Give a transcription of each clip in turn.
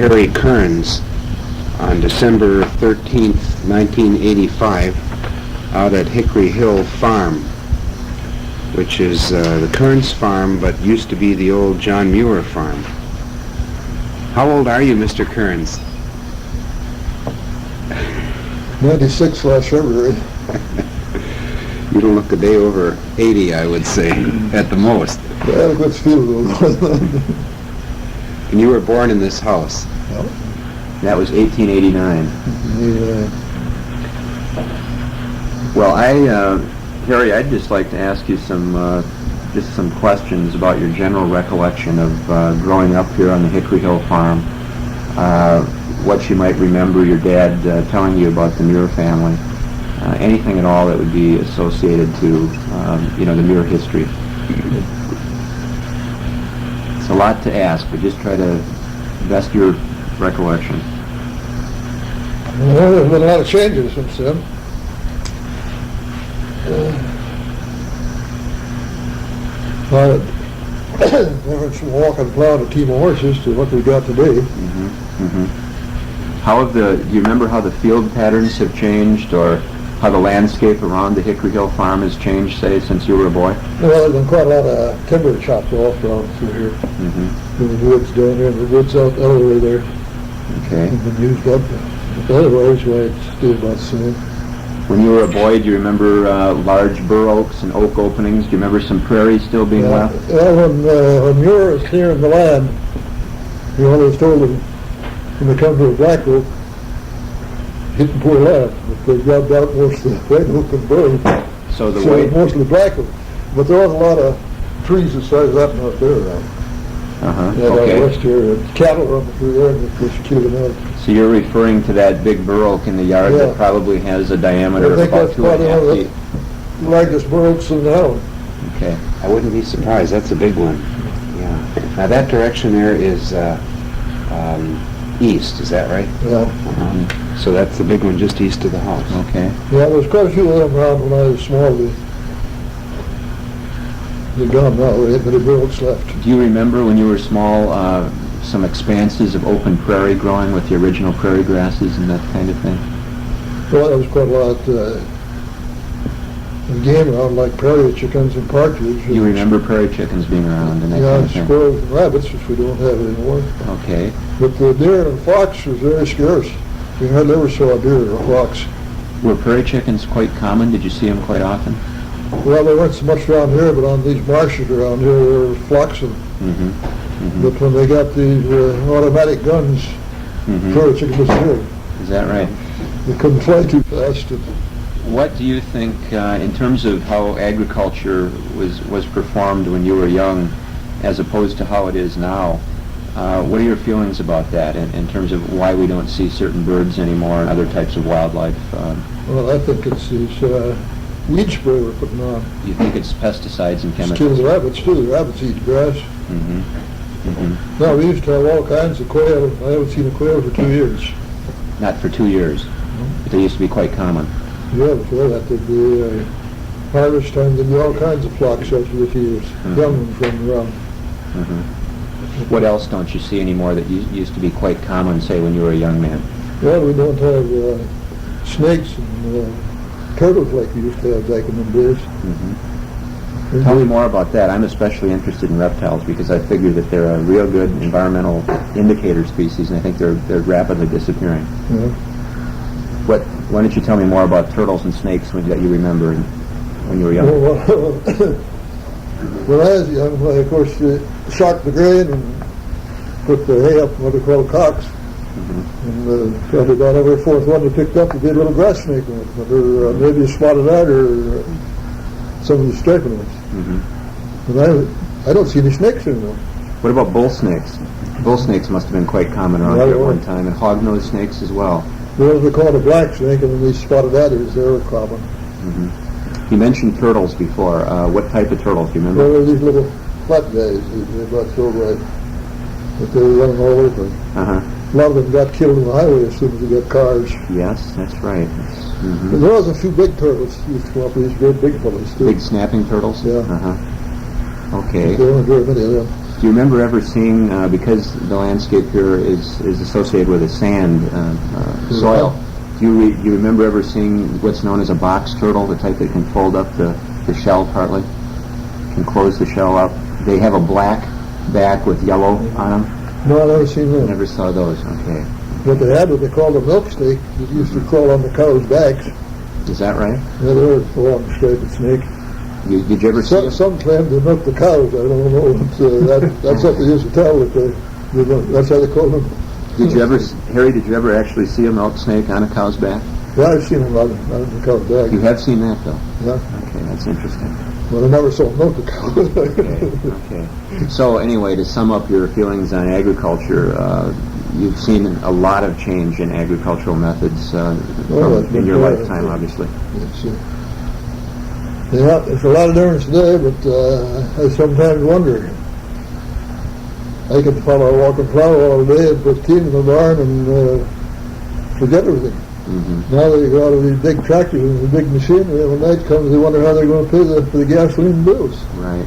Harry Kearns on December 13th, 1985, out at Hickory Hill Farm, which is the Kearns farm, but used to be the old John Muir farm. How old are you, Mr. Kearns? 96 last February. You don't look a day over 80, I would say, at the most. I had a good feel though. And you were born in this house? Yep. That was 1889. Yeah. Well, Harry, I'd just like to ask you some questions about your general recollection of growing up here on the Hickory Hill Farm. What you might remember your dad telling you about the Muir family. Anything at all that would be associated to, the Muir history. It's a lot to ask, but just try to best your recollection. Well, there's been a lot of changes since then. Difference from walking plowing a team of horses to what we got today. Mm-hmm. Mm-hmm. Do you remember how the field patterns have changed, or how the landscape around the Hickory Hill Farm has changed, say, since you were a boy? Well, there's been quite a lot of timber chopped off down through here. Mm-hmm. In the woods down there, the woods out the other way there. Okay. Have been used up. But otherwise, it's still about the same. When you were a boy, do you remember large bur oaks and oak openings? Do you remember some prairies still being left? Well, when Muir was clearing the land, he always told them, when they come to a black oak, hit and pour left. But they grabbed out most of the white oak and burr. So mostly black oak. But there was a lot of trees the size of that and out there around. Okay. Out west here, and cattle running through there, and of course killed them out. So you're referring to that big bur oak in the yard that probably has a diameter of about 2.5 feet? The largest bur oaks in the town. Okay. I wouldn't be surprised. That's a big one. Yeah. Now that direction there is east. Is that right? Yeah. So that's the big one just east of the house. Okay. Yeah, there was quite a few of them around when I was small. They're gone now. There ain't many bur oaks left. Do you remember when you were small some expanses of open prairie growing with the original prairie grasses and that kind of thing? Well, there was quite a lot of game around, like prairie chickens and partridge. You remember prairie chickens being around and that kind of thing? Squirrels and rabbits, which we don't have anymore. Okay. But the deer and fox was very scarce. We hardly ever saw a deer or a fox. Were prairie chickens quite common? Did you see them quite often? Well, they weren't so much around here, but on these marshes around here, there were flocks of them. Mm-hmm. Mm-hmm. But when they got these automatic guns, prairie chicken disappeared. Is that right? They couldn't fly too fast. What do you think, in terms of how agriculture was performed when you were young, as opposed to how it is now? What are your feelings about that, in terms of why we don't see certain birds anymore and other types of wildlife? Well, I think it's these weed spray we're putting on. You think it's pesticides and chemicals? Kill the rabbits too. The rabbits eat grass. Mm-hmm. Mm-hmm. No, we used to have all kinds of quail. I haven't seen a quail for 2 years. Not for 2 years, but they used to be quite common. Yeah, before that there'd be harvest time. There'd be all kinds of flocks after the fields. Young ones running around. Mm-hmm. What else don't you see anymore that used to be quite common, say, when you were a young man? Well, we don't have snakes and turtles like we used to have back in the days. Mm-hmm. Tell me more about that. I'm especially interested in reptiles because I figure that they're a real good environmental indicator species, and I think they're rapidly disappearing. Yeah. Why don't you tell me more about turtles and snakes that you remember when you were young? When I was young, of course, shocked the grain and put the hay up in what they call cocks. Mm-hmm. And probably about every fourth one they picked up, they get a little grass snake in it, or maybe a spotted adder, or some of the striping ones. Mm-hmm. But I don't see any snakes anymore. What about bull snakes? Bull snakes must have been quite common around here at one time, and hognose snakes as well. Well, they call it a black snake, and then these spotted adders, they were common. Mm-hmm. You mentioned turtles before. What type of turtles do you remember? Well, they're these little flat guys. They're about so right. But they were running all over. Uh-huh. A lot of them got killed on the highway as soon as they got cars. Yes, that's right. Mm-hmm. There was a few big turtles used to come up, these great big fellas too. Big snapping turtles? Yeah. Uh-huh. Okay. There weren't very many of them. Do you remember ever seeing, because the landscape here is associated with a sand soil, do you remember ever seeing what's known as a box turtle, the type that can fold up the shell partly, can close the shell up? They have a black back with yellow on them? No, I've never seen that. Never saw those, okay. What they had, what they called a milk snake, that used to crawl on the cow's backs. Is that right? Yeah, they were a long, striped snake. Did you ever see them? Some claim they milk the cows. I don't know. That's what they used to tell. That's how they called them. Did you ever, Harry, did you ever actually see a milk snake on a cow's back? Yeah, I've seen them on the cow's back. You have seen that, though? Yeah. Okay, that's interesting. But I never saw milk the cow. Okay. So anyway, to sum up your feelings on agriculture, you've seen a lot of change in agricultural methods in your lifetime, obviously. Yeah, there's a lot of difference today, but I sometimes wonder. I could follow a walking plow all day and put team in the barn and forget everything. Mm-hmm. Now they go out of these big tractors and the big machinery, and when night comes, they wonder how they're going to pay for the gasoline bills. Right.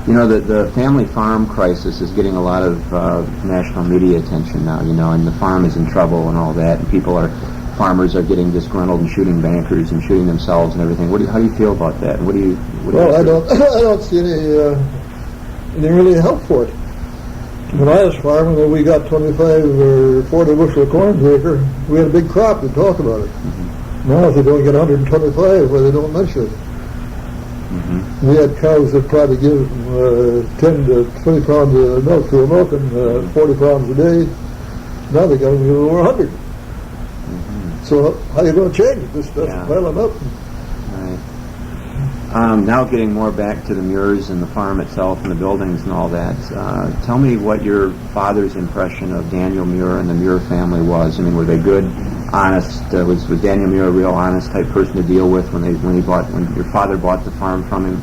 You know, the family farm crisis is getting a lot of national media attention now, you know, and the farm is in trouble and all that, and farmers are getting disgruntled and shooting bankers and shooting themselves and everything. How do you feel about that? And I don't see any really help for it. When I was farming, we got 25 or 40 bushel of corn per acre. We had a big crop to talk about it. Mm-hmm. Now if they don't get 125, well, they don't mention it. Mm-hmm. We had cows that probably give 10 to 20 pounds of milk to a milk and 40 pounds a day. Now they got to give over 100. Mm-hmm. So how are you going to change it? Just pile them up. Right. Now getting more back to the Muirs and the farm itself and the buildings and all that, tell me what your father's impression of Daniel Muir and the Muir family was. I mean, were they good, honest? Was Daniel Muir a real honest type person to deal with when your father bought the farm from him?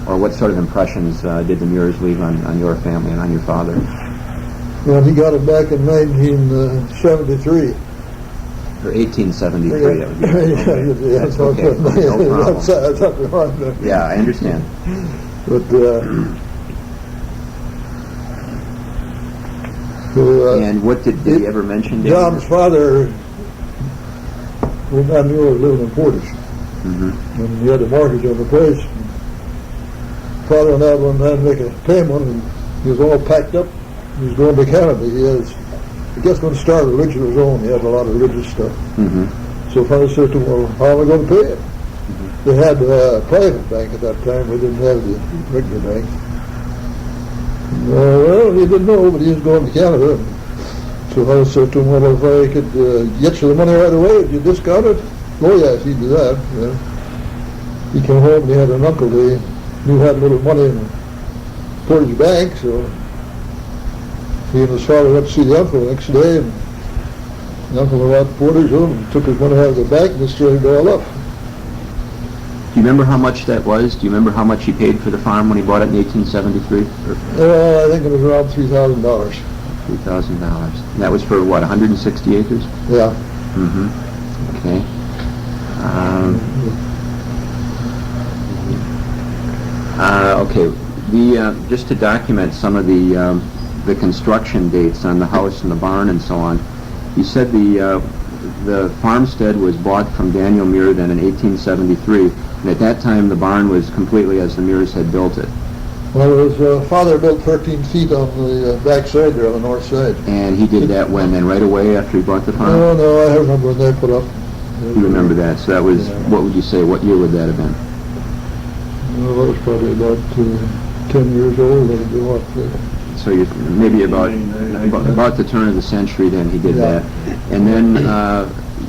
Or what sort of impressions did the Muirs leave on your family and on your father? Well, he got it back in 1973. Or 1873, that would be. Yeah, that's okay. No problem. Yeah, I understand. But and what did he ever mention? John's father, we knew he was living in Portage, and he had a mortgage on the place. Father went out one time to make a payment, and he was all packed up. He was going to Canada. I guess going to start a religion of his own. He had a lot of religious stuff. Mm-hmm. So father said to him, well, how am I going to pay it? Mm-hmm. They had a private bank at that time. We didn't have the regular bank. Well, he didn't know, but he was going to Canada. So father said to him, well, if I could get you the money right away, would you discount it? Oh, yes, he'd do that. Yeah. He came home and he had an uncle. They knew had a little money in the Portage Bank, so he and his father went to see the uncle the next day, and the uncle went out to Portage home and took his money out of the bank and straightened it all up. Do you remember how much that was? Do you remember how much he paid for the farm when he bought it in 1873? I think it was around $3,000. $3,000. And that was for what, 160 acres? Yeah. Mm-hmm. Okay. Okay. Just to document some of the construction dates on the house and the barn and so on. You said the farmstead was bought from Daniel Muir then in 1873, and at that time the barn was completely as the Muirs had built it. Well, his father built 13 feet on the back side there, on the north side. And he did that when, then right away after he bought the farm? No, I remember when they put up. You remember that, so that was, what would you say, what year would that have been? Well, that was probably about 10 years old. So you maybe about the turn of the century then he did that. And then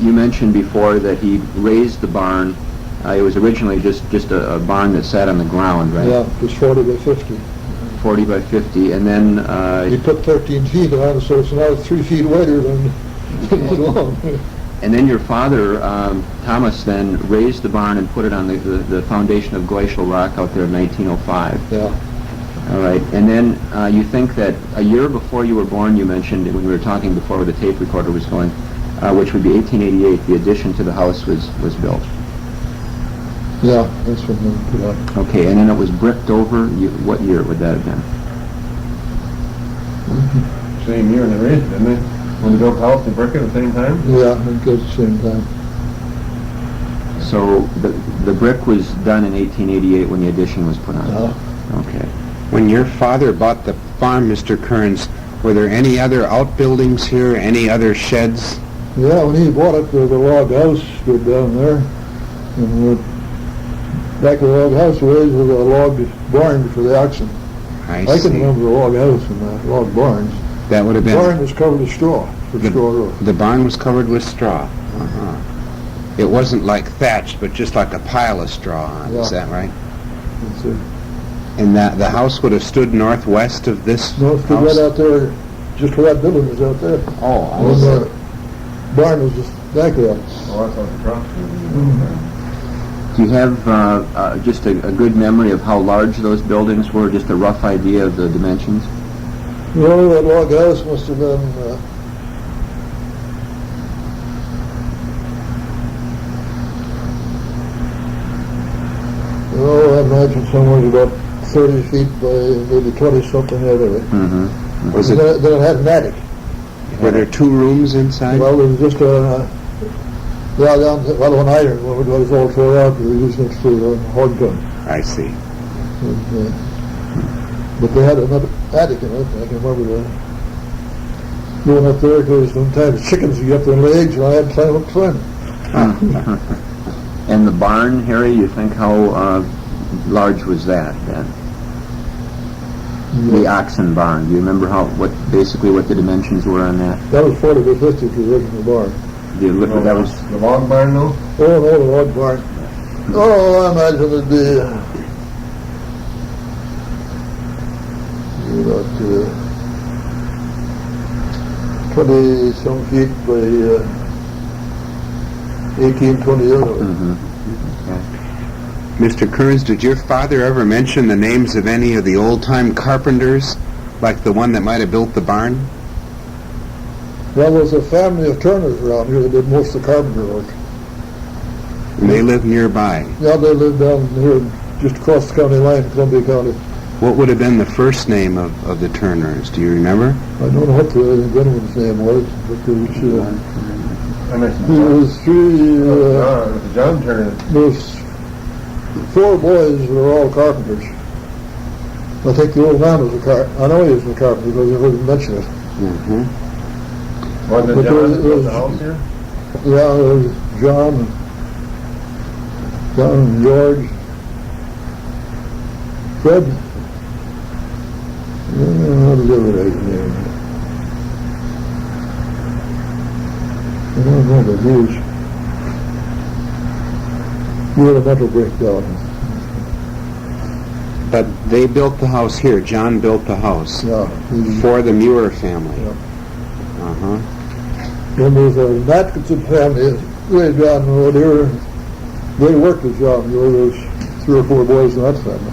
you mentioned before that he raised the barn. It was originally just a barn that sat on the ground, right? Yeah, it was 40 by 50. 40 by 50, and then... he put 13 feet on it, so it's now 3 feet wider than it was long. And then your father, Thomas, then raised the barn and put it on the foundation of glacial rock out there in 1905. Yeah. All right, and then you think that a year before you were born, you mentioned when we were talking before where the tape recorder was going, which would be 1888, the addition to the house was built. Yeah, that's when they put up. Okay, and then it was bricked over. What year would that have been? Same year they raised it, didn't they? When they built the house, they brick it at the same time? Yeah, I think at the same time. So the brick was done in 1888 when the addition was put on? Yeah. Okay. When your father bought the farm, Mr. Kearns, were there any other outbuildings here, any other sheds? Yeah, when he bought it, the log house stood down there. And back where the log house was a log barn for the oxen. I I can see. remember the log house and the log barns. That would have The been... barn was covered with straw, with straw roof. The barn was covered with straw. Uh-huh. It wasn't like thatched, but just like a pile of straw on. Is Yeah. that right? That's it. And that the house would have stood northwest of this No, it stood house? right out there, just where that building was out there. Oh, I And see. the barn was just back there. Oh, I thought the truck. Do you have just a good memory of how large those buildings were, just a rough idea of the dimensions? Well, that log house must have been, I imagine somewhere about 30 feet by maybe 20-something out of it. Mm-hmm. Was Then it, it had an attic. were there 2 rooms inside? Well, there was just down one iron, when it was all tore out, it was next to a hog gun. I see. And, but they had another attic in it. I can remember that. Going up there, because sometimes chickens would get up their legs, and I had to climb up front. And the barn, Harry, you think how large was that then? The oxen barn. Do you remember basically what the dimensions were on that? That was 40 by 50 for the original barn. That was The log barn, though? Oh, no, the log barn. Oh, I imagine it'd be about 20-some feet by 18, 20 years old. Mm-hmm. Mr. Kearns, did your father ever mention the names of any of the old-time carpenters, like the one that might have built the barn? Well, there was a family of Turners around here that did most of the carpenter work. And they lived nearby. Yeah, they lived down here just across the county line, Columbia County. What would have been the first name of the Turners? Do you remember? I don't know what the gentleman's name was, but there was, I mentioned there was John Turner. there was 4 boys that were all carpenters. I think the old man was a I know he was a carpenter because he wouldn't mention it. Mm-hmm. Wasn't But it John that there built was- the house here? Yeah, there was John and George, Fred. I don't know how to live with his name. I don't know, but he had a mental breakdown. But they built the house here. John built the house Yeah. for the Muir family. Yeah. Uh-huh. Then there's a Atkinson family way down the road here. They worked with John Muir. There was 3 or 4 boys in that family.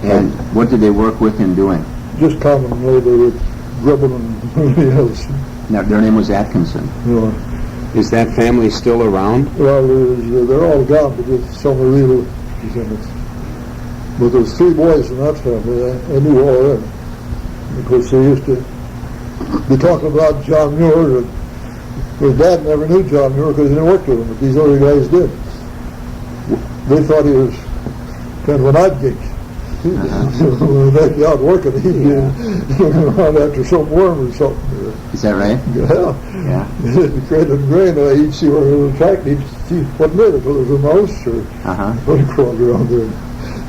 And what did they work with him doing? Just common labor with grubbing and everything else. Now, their name was Atkinson. You know. Is that family still around? Well, they're all gone, but there's some are real descendants. But there's 3 boys in that family. I knew all of them. Because they used to be talking about John Muir. And his dad never knew John Muir because he didn't work with him, but these other guys did. They thought he was kind of an odd gig. When they got out working, he'd be around after some worm or something. Is that right? Yeah. Yeah. He'd create a grain, he'd see where it was attacked, he'd see what made it, whether it was a mouse or Uh-huh. what he crawled around there.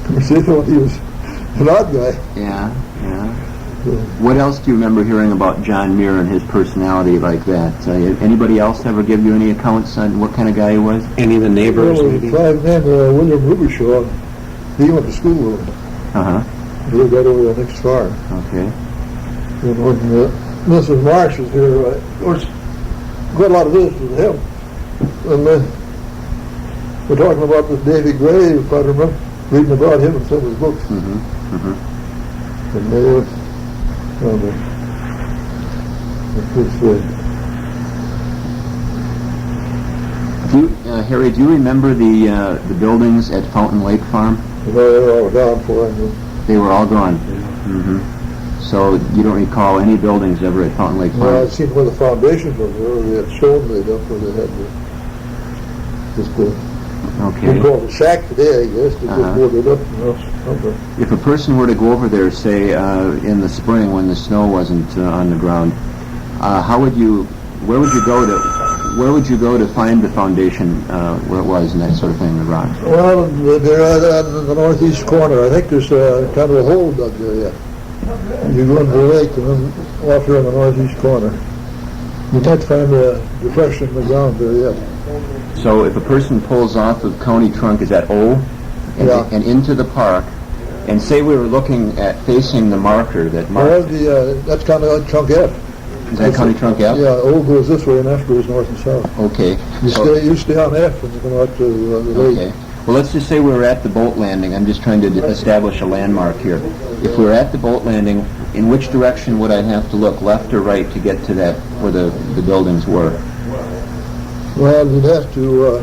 Because they thought he was an odd guy. Yeah, yeah. What else do you remember hearing about John Muir and his personality like that? Anybody else ever give you any accounts on what kind of guy he was? Any of the neighbors, Well, maybe? a guy named William Rubishaw, he went to school with him. Uh-huh. He lived right over the next farm. Okay. And when Mrs. Marsh was here, there was quite a lot of visitors with him. And we're talking about this Davy Gray, if I remember, reading about him in some of his books. Mm-hmm. Mm-hmm. And they were, Harry, do you remember the buildings at Fountain Lake Farm? they were all down for him. They were all gone. Mm-hmm. So you don't recall any buildings ever at Fountain Lake Well, Farm? I've seen where the foundations were there, they had stone laid up where they had just we Okay. call it a shack today, I guess, they Uh-huh. just boarded up, somewhere. If a person were to go over there, say, in the spring when the snow wasn't on the ground, where would you go to find the foundation, where it was and that sort of thing, the rocks? Well, they're in the northeast corner. I think there's kind of a hole dug there yet. You go into the lake and then off here in the northeast corner. You might find a depression in the ground there yet. So if a person pulls off of County Trunk, is that O? And, Yeah. and into the park, and say we were looking at facing the marker that Well, marked, that's kind of like Chunk F. is that County Trunk F? Yeah, O goes this way and F goes north and south. Okay. You So- stay on F and you come out to the lake. Okay. Well, let's just say we were at the boat landing. I'm just trying to establish a landmark here. If we were at the boat landing, in which direction would I have to look, left or right, to get to that where the buildings were? Well, you'd have to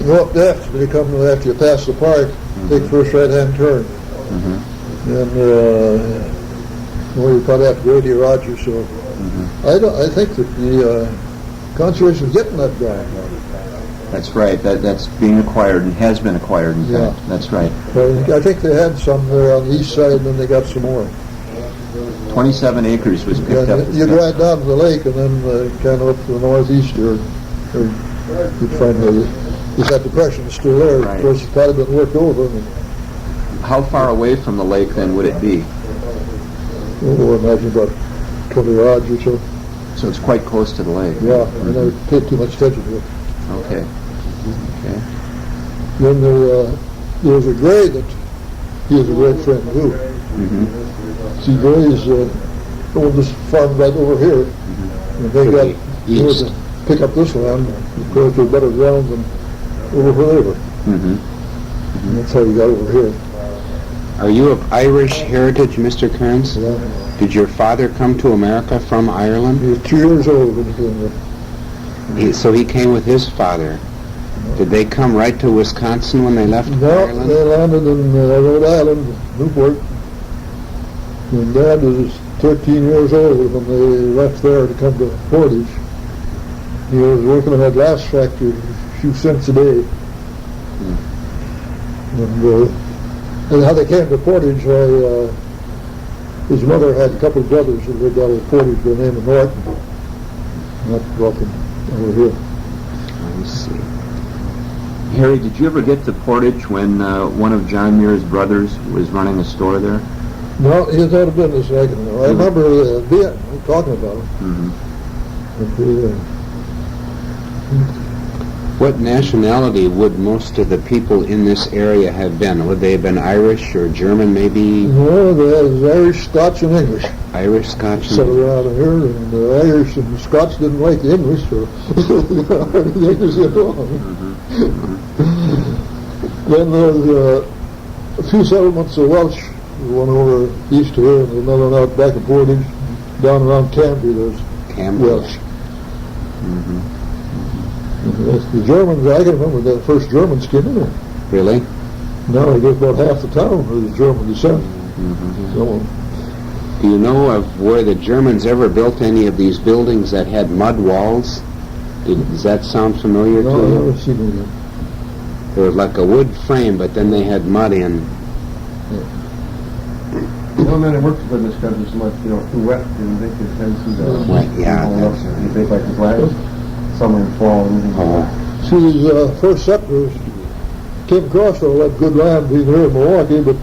go up left when you come after you pass the park. Take first right-hand turn. And well, you probably have to go to your Rogers. So I think that the conservation is getting that ground now. That's right. That's being acquired and has been acquired, in Yeah. fact. That's right. I think they had some there on the east side, and then they got some more. 27 acres was picked Yeah, up. you drive down to the lake, and then kind of up to the northeast there, you'd find that depression is still there. Right. Of course, it's probably been worked over. And, How far away from the lake, then, would it be? I imagine about 20 rods or so. So it's quite close to the lake. Yeah, I never paid too much attention to it. Okay. Okay. Then there was a Gray that he was a great friend too. See, Gray's owned this farm right over here, and they To got the they were east. to pick up this land because there's better ground than over where they were. Mm-hmm. And that's how he got over here. Are you of Irish heritage, Mr. Kearns? Yeah. Did your father come to America from Ireland? He was 2 years old when he came here. So he came with his father. Did they come right to Wisconsin when they left No, Ireland? they landed in Rhode Island, Newport. And Dad was 13 years old when they left there to come to Portage. He was working in that glass factory, a few cents a day. And how they came to Portage, his mother had a couple of brothers who lived out of Portage by the name of Norton. Not welcome over here. I see. Harry, did you ever get to Portage when one of John Muir's brothers was running a store there? No, he was out of business, I can know. I remember being talking about him. Mm-hmm. But, What nationality would most of the people in this area have been? Would they have been Irish or German, maybe? no, there's Irish, Scots, and English Irish, Scotch, set around here, and the Irish and the Scots didn't like the English, so the English get along. Then there's a few settlements of Welsh, one over east here, and another one out back of Portage, down around Cambry, there's Campbell. Welsh. The Germans, I can remember the first Germans came in there. Really? Now I guess about half the town is German descent. So, Do you know of where the Germans ever built any of these buildings that had mud walls? Does that sound familiar no, to I've you? never seen it yet. There was like a wood frame, but then they had mud in. You know, man, it works for this country so much, too wet, and they can tend to Wet, yeah, that's You think like the last summer and fall and everything. Oh, See, these first settlers came across all that good land being here in Milwaukee, but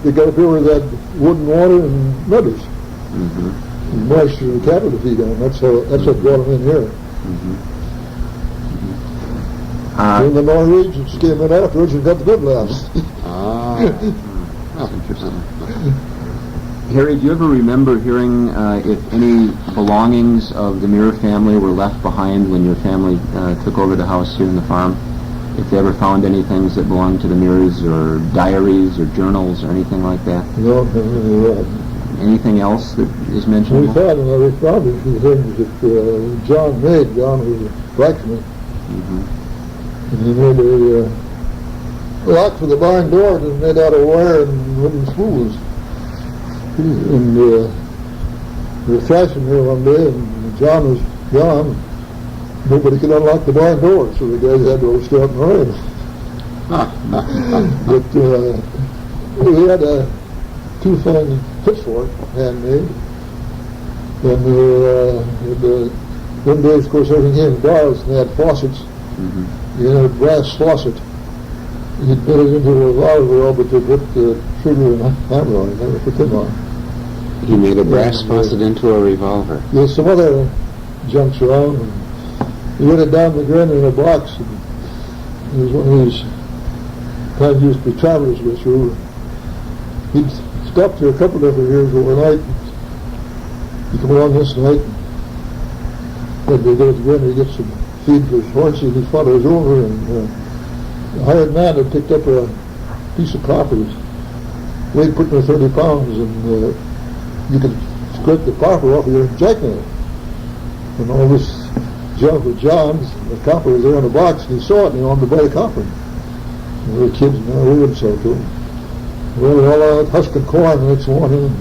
they got up here with that wood and water and meadows. And moisture and cattle to feed on. That's what brought them in here. And the Norwegians came in afterwards and got the good land. that's interesting. Harry, do you ever remember hearing if any belongings of the Muir family were left behind when your family took over the house here in the farm? If they ever found any things that belonged to the Muirs, or diaries, or journals, or anything like that? No, Anything else that is mentioned? we found another found a few things that John made. John was a blacksmith. And he made a lock for the barn door that was made out of wire and wooden spools. And we were thrashing here one day, and John was gone. Nobody could unlock the barn door, so the guys had to go stay out in the rain. But we had two fine pitchfork handmade, and one day, of course, everything came in bars, and they had faucets. You had a brass faucet. You'd put it into a revolver well, but they put the trigger and hammer on it, never put them on. He made a brass faucet into a revolver. There's some other junks around, and he went it down the ground in a box, and it was one of these kind used to be travelers with you. He'd stopped here a couple different years overnight. He'd come along this night, and they go to the ground and get some feed for his horses. His father was over, and the hired man had picked up a piece of copper, weighed putting her 30 pounds, and you could scrape the copper off of your jackknife. And all this junk with John's, the copper was there in the box, and he saw it, and he wanted to buy the copper. And we were kids, and we wouldn't sell to him. Well, we were all out husking corn the next morning, and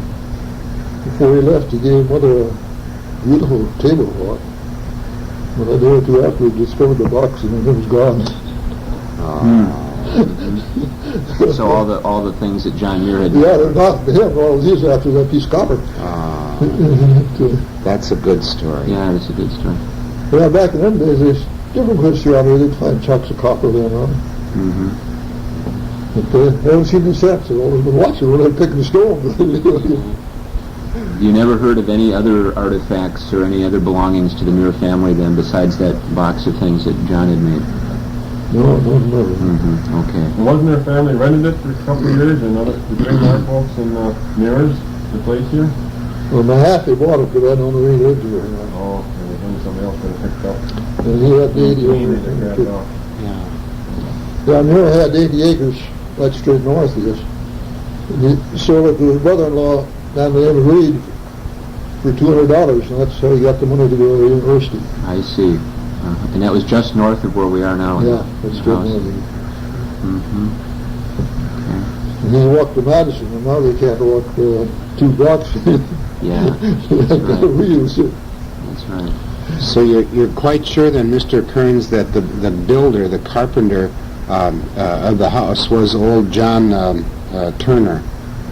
before he left, he gave Mother a beautiful tablecloth. But a day or two after, we discovered the box, and it was gone. So all the things that John Muir had. Yeah, they're not to him. All these after that piece of copper. That's a good story. Yeah, that's a good story. Yeah, back in them days, there's different places around here. They'd find chunks of copper laying around. But they haven't seen the steps. They've always been watching when they're picking the stone. You never heard of any other artifacts or any other belongings to the Muir family then, besides that box of things that John had made? No, never. Okay. Wasn't their family rented it for a couple of years, and the big white folks in Muirs, the place here? Well, my half they bought it, but I don't know where he lived here. Oh, and then somebody else could have picked up. And he had 80 acres. Yeah, Muir had 80 acres right straight north of this. And he sold it to his brother-in-law down the name of Reed for $200, and that's how he got the money to go to the university. I see. And that was just north of where we are now. Yeah, that's straight north of it. Okay. And he walked to Madison, and now they can't walk 2 blocks. Yeah, That's reuse it. that's right. So you're quite sure then, Mr. Kearns, that the builder, the carpenter of the house was old John Turner?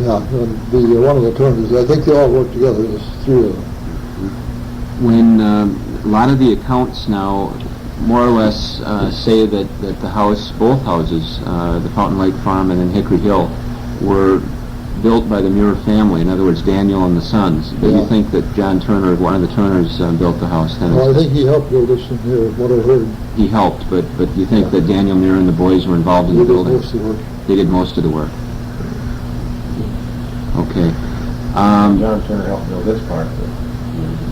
Yeah, one of the Turners. I think they all worked together. There's 3 of them. When a lot of the accounts now more or less say that the house, both houses, the Fountain Lake Farm and then Hickory Hill, were built by the Muir family. In other words, Daniel and the sons. But you think that John Turner, one of the Turners, built the house then? Well, I think he helped build this in here, what I heard. He helped, but you think that Daniel Muir and the boys were involved in the building? Most of the work. They did most of the work. Okay. John Turner helped build this part, but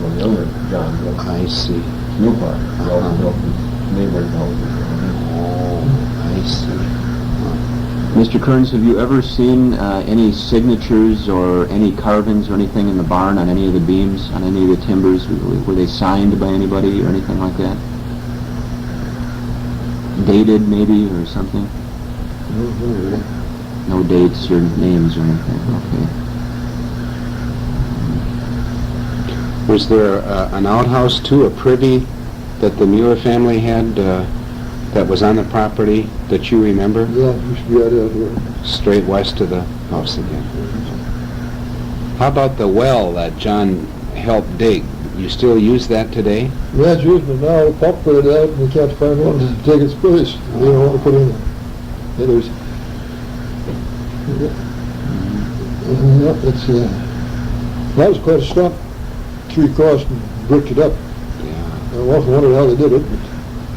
when younger John built I see. new part. He also built his neighbor's houses. I see. Mr. Kearns, have you ever seen any signatures or any carvings or anything in the barn on any of the beams, on any of the timbers? Were they signed by anybody or anything like that? Dated maybe or something? No dates or names or anything. Okay. Was there an outhouse too, a privy that the Muir family had that was on the property that you remember? Yeah, used to be out here. Straight west of the house again. How about the well that John helped dig? You still use that today? Yeah, it's used, but now the pump put it out, and they can't find one to take its place. They don't want to put in it. There's, it's, that was quite a stump. Tree crossed and bricked it up. Yeah. I often wondered how they did it, but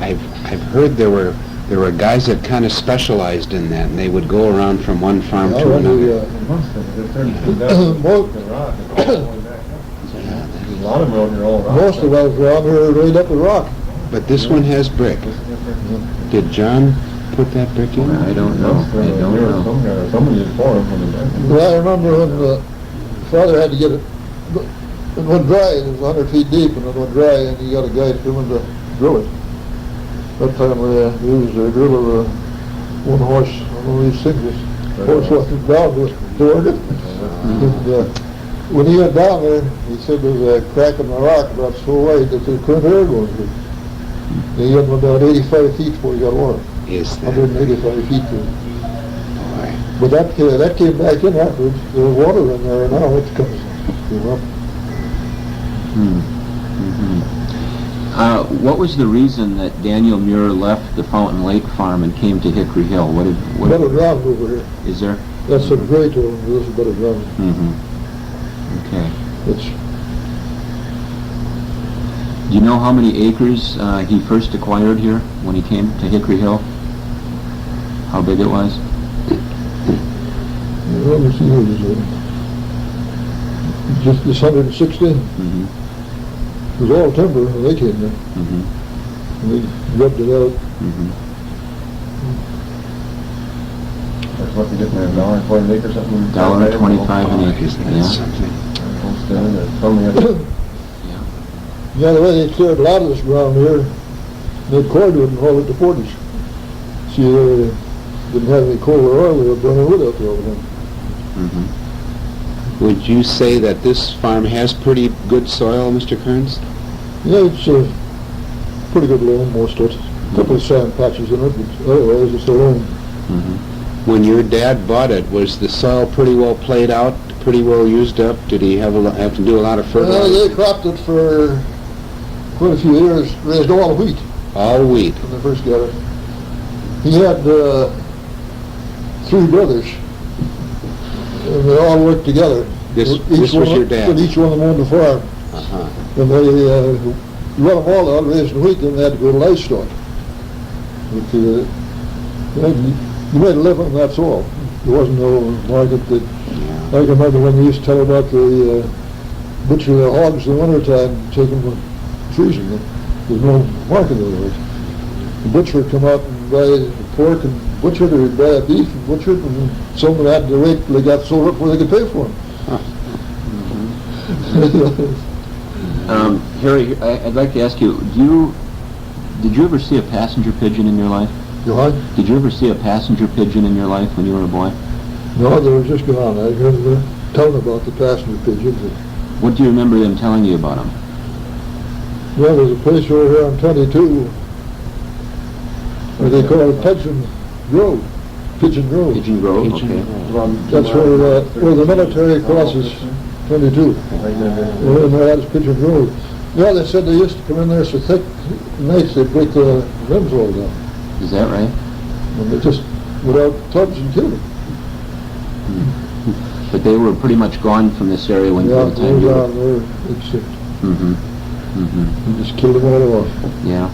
I've heard there were guys that kind of specialized in that, and they would go around from one farm to another. A lot of them out here all around. Most of us around here are laid up with rock. But this one has brick. Did John put that brick in? I don't know. I don't know. Somebody had poured them from the back. Well, I remember when the father had to get it, it went dry, it was 100 feet deep, and it went dry, and he got a guy to come in to drill it. That time we used a drill of one horse, one of these things, horse wasn't down with the organ. when he went down there, he said there was a crack in the rock about so wide that there couldn't air go through. He had about 85 feet before he got water. Is that? 185 feet. Boy. But that came back in afterwards. There was water in there, and now it's coming up. What was the reason that Daniel Muir left the Fountain Lake Farm and came to Hickory Hill? Better ground over here. Is there? That's a great one. This is better ground. Okay. It's Do you know how many acres he first acquired here when he came to Hickory Hill? How big it was? let me see what it is. Just this 160. Mm-hmm. It was all timber when they came there. Mm-hmm. And they rubbed it out. Mm-hmm. That's what they get in there, $1.40 an acre or something? $1.25 an acre. Isn't that Yeah. something? Yeah, the way they cleared a lot of this ground here, they cored it and hauled it to Portage. See, they didn't have any coal or oil, they were burning wood out there all the time. Mm-hmm. Would you say that this farm has pretty good soil, Mr. Kearns? Yeah, it's pretty good loam, most of it. A couple of sand patches in it, but otherwise it's a loam. Mm-hmm. When your dad bought it, was the soil pretty well played out, pretty well used up? Did he have to do a lot of fertilizer? They cropped it for quite a few years, raised all wheat All wheat. when they first got it. He had 3 brothers, and they all worked together. This Each was one- your dad? But each one of them owned a farm. Uh-huh. And they run them all out, raising wheat, then they had to go to livestock. But, you made a living, that's all. There wasn't no market that, Yeah. I can remember when they used to tell about the butcher the hogs in the wintertime, take them to freezing them. There's no market otherwise. The butcher would come out and buy pork and butcher it, or he'd buy a beef and butcher it, and someone had to wait till they got sold up before they could pay for them. Harry, I'd like to ask you, did you ever see a passenger pigeon in your life? John? Did you ever see a passenger pigeon in your life when you were a boy? No, they were just gone. I heard them telling about the passenger pigeons. What do you remember them telling you about them? Well, there's a place over here on 22 where they call it Pigeon Grove. Pigeon Grove. Pigeon Grove, Pigeon okay. Grove. That's where the military crosses 22. Well, that is Pigeon Grove. Yeah, they said they used to come in there so thick nights they'd break the limbs all down. Is that right? And they just, without clubs, and killed them. But they were pretty much gone from this area when Yeah, by the they time you were were... down there, extinct. Mm-hmm. Mm-hmm. They just killed them all off. Yeah.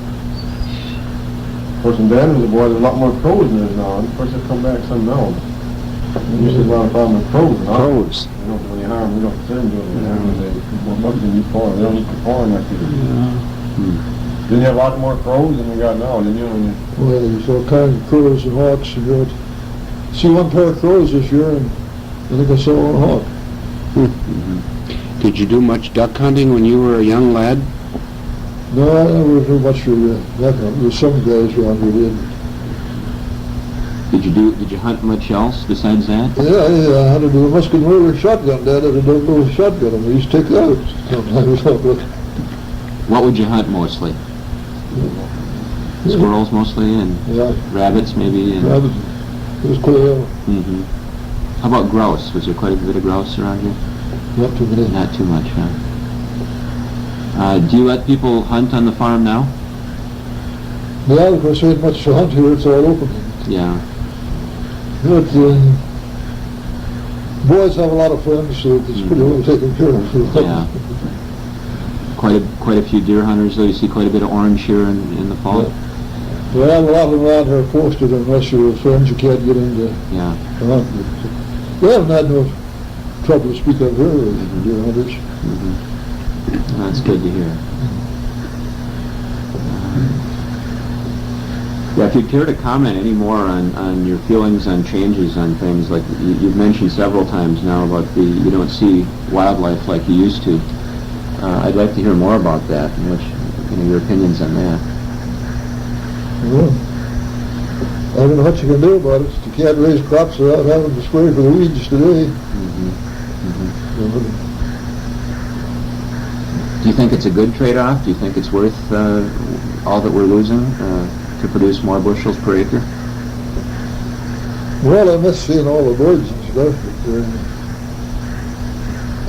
Of course, when Dan was a boy, there's a lot more crows than there's now. Of course, they've come back some now. We used to have a lot of problem with crows. Crows. We don't do any harm. We don't consider them doing any harm. They bugs and eat corn. They don't eat the corn like they do. Didn't you have a lot more crows than we got now, didn't you? Well, there's all kinds of crows and hawks, and you see one pair of crows this year, and I think I saw one hawk. Did you do much duck hunting when you were a young lad? No, I never do much for that. There's some guys around here did. Did you hunt much else besides that? Yeah, I hunted with a musket murder shotgun. Dad had a double shotgun, and we used to take that sometimes. What would you hunt mostly? Squirrels mostly, and Yeah, rabbits maybe, and... rabbits. It was quail, Mm-hmm. How about grouse? Was there quite a bit of grouse around here? not too many. Not too much, huh? Do you let people hunt on the farm now? Yeah, because there ain't much to hunt here. It's all open. Yeah. But boys have a lot of friends, so it's pretty well taken care of. Yeah. Quite a few deer hunters, though. You see quite a bit of orange here in the fall. Yeah. Well, a lot of them around here are posted unless you're friends you can't get into Yeah. the hunt. We haven't had no trouble to speak of here with deer hunters. Mm-hmm. That's good to hear. Yeah, if you care to comment any more on your feelings on changes on things, like you've mentioned several times now about you don't see wildlife like you used to. I'd like to hear more about that and your opinions on that. Well, I don't know what you can do about it. You can't raise crops without having to spray for the weeds today. Mm-hmm. Mm-hmm. Do you think it's a good trade-off? Do you think it's worth all that we're losing to produce more bushels per acre? Well, I miss seeing all the birds and stuff,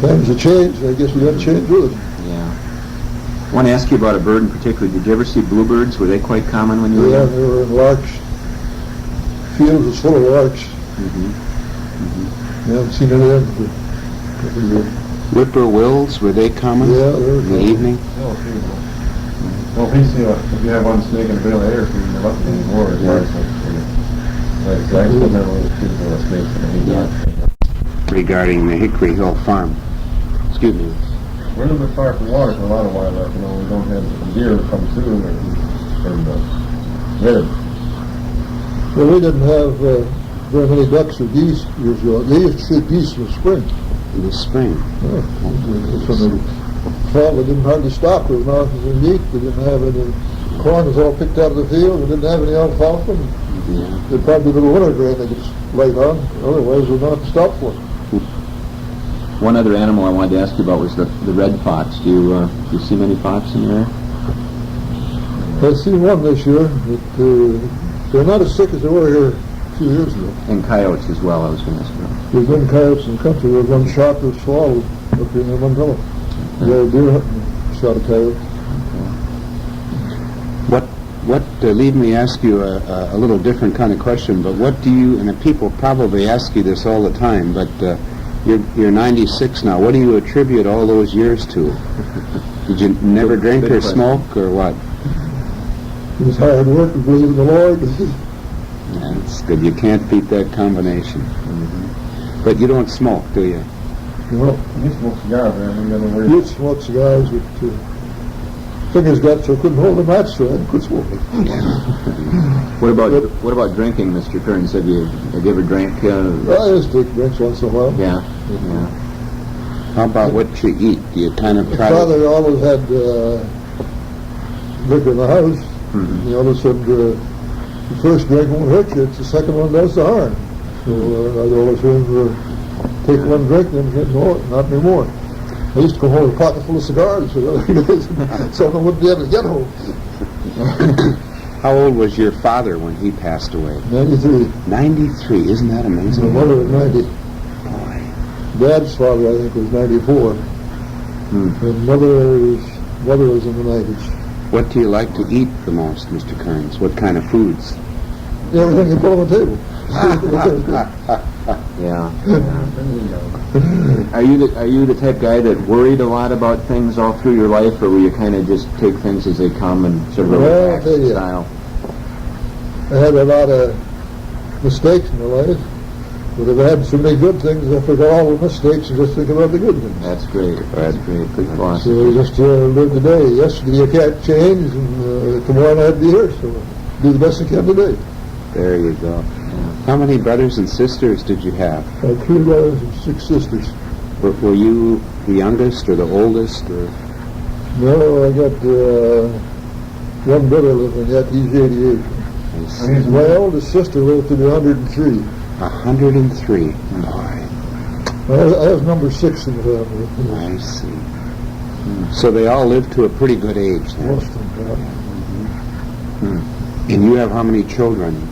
but times have changed, I guess we got to change with them. Yeah. I want to ask you about a bird in particular. Did you ever see bluebirds? Were they quite common when you were Yeah, young? they were in larks. Fields was full of larks. I haven't seen any of them for a couple of years. Whippoorwills, were they common Yeah, they were in the common. evening? No, well, if you have one snake in a bale of air, you're not anymore. Like, I still never really see the snakes in the heat. Regarding the Hickory Hill Farm. Excuse me. We're a little bit far from water for a lot of wildlife. You know, we don't have the deer that come through and red. Well, we didn't have very many ducks or geese years ago. They used to shoot geese in the spring. In the spring. Yeah. When the fall, they didn't hardly stop. There was nothing to eat. They didn't have any corn was all picked out of the field. We didn't have any alfalfa. Yeah. There'd probably be a little winter grain they could laid on. Otherwise, we'd not stop for it. One other animal I wanted to ask you about was the red fox. Do you see many fox in there? I seen one this year, but they're not as sick as they were here a few years ago. And coyotes as well, I was going to ask about. There's been coyotes in the country. There was one shot this fall up here in the Mandela. They were deer hunting, shot a coyote. Leave me ask you a little different kind of question, but what do you, and the people probably ask you this all the time, but you're 96 now. What do you attribute all those years to? Did you never drink or smoke, or what? It was hard work to believe in the Lord. That's good. You can't beat that combination. But you don't smoke, do you? Well, You smoke cigars, man. We got no worry. you'd smoke cigars, but fingers got so I couldn't hold a match, so I quit smoking. What about drinking, Mr. Kearns? Have you ever drank? I used to take drinks once in a while. Yeah. How about what you eat? Do you kind of My try father always had liquor in the house. He always said, the first drink won't hurt you, it's the second one does the harm. So I'd always hear him take one drink and then get more, not anymore. I used to come home with a pocket full of cigars so I wouldn't be able to get home. How old was your father when he passed away? 93. 93. Isn't that My amazing? mother was 90. Boy. Dad's father, I think, was 94. And mother was in the 90s. What do you like to eat the most, Mr. Kearns? What kind of foods? Everything you put on the table. Yeah. Are you the type guy that worried a lot about things all through your life, or will you kind of just take things as they come and sort of a Well, relaxed I'll tell you. style? I had a lot of mistakes in my life, but if I had so many good things, I forgot all the mistakes and just think about the good things. That's great. That's great. Good philosophy. So I just live today. Yesterday you can't change, and tomorrow I'd be here, so do the best I can today. There you go. How many brothers and sisters did you have? I had 3 brothers and 6 sisters. Were you the youngest or the oldest? Or? No, I got one brother living yet. He's 88. My oldest sister lived to be 103. 103. Boy, I was number 6 in the family. I see. So they all lived to a pretty good age then. Most of them. And you have how many children?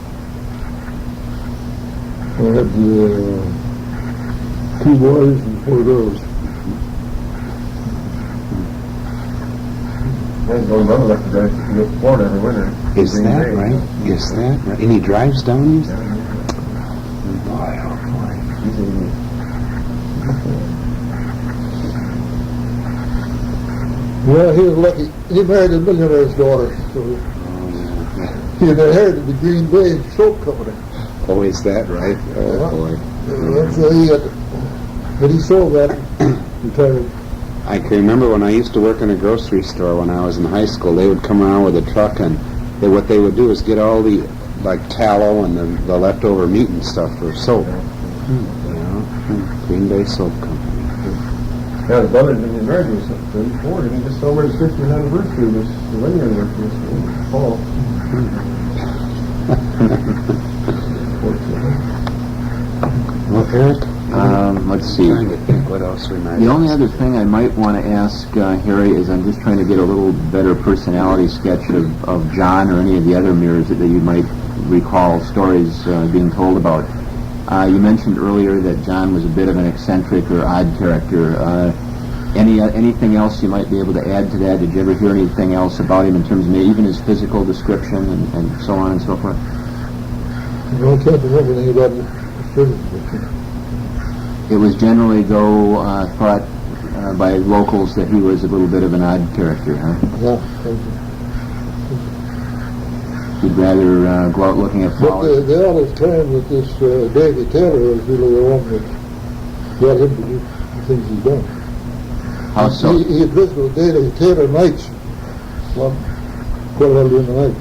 I had 2 boys and 4 girls. My brother left to drive to Florida every winter. Is that right? Is that right? And he drives down you? Boy, oh boy. Well, he was lucky. He married a millionaire's daughter, so he had inherited the Green Bay Soap Company. Oh, is that right? Oh boy. That's he got. But he sold that, retired. I can remember when I used to work in a grocery store when I was in high school. They would come around with a truck, and what they would do is get all the tallow and the leftover meat and stuff for soap. Green Bay Soap Company. Yeah, his brother didn't get married to us 34, and he just celebrated his 50th anniversary this wedding anniversary this fall. Well, Erik, let's see. Trying to think what else we might. The only other thing I might want to ask Harry is I'm just trying to get a little better personality sketch of John or any of the other Muirs that you might recall stories being told about. You mentioned earlier that John was a bit of an eccentric or odd character. Anything else you might be able to add to that? Did you ever hear anything else about him in terms of maybe even his physical description and so on and so forth? I can't remember anything about it. It was generally, though, thought by locals that he was a little bit of an odd character, huh? Yeah. He'd rather go out looking at But flowers. they always claim that this David Taylor is really the one that got him to do the things he's done. How so? He had visited with David Taylor nights, quite a while during the night.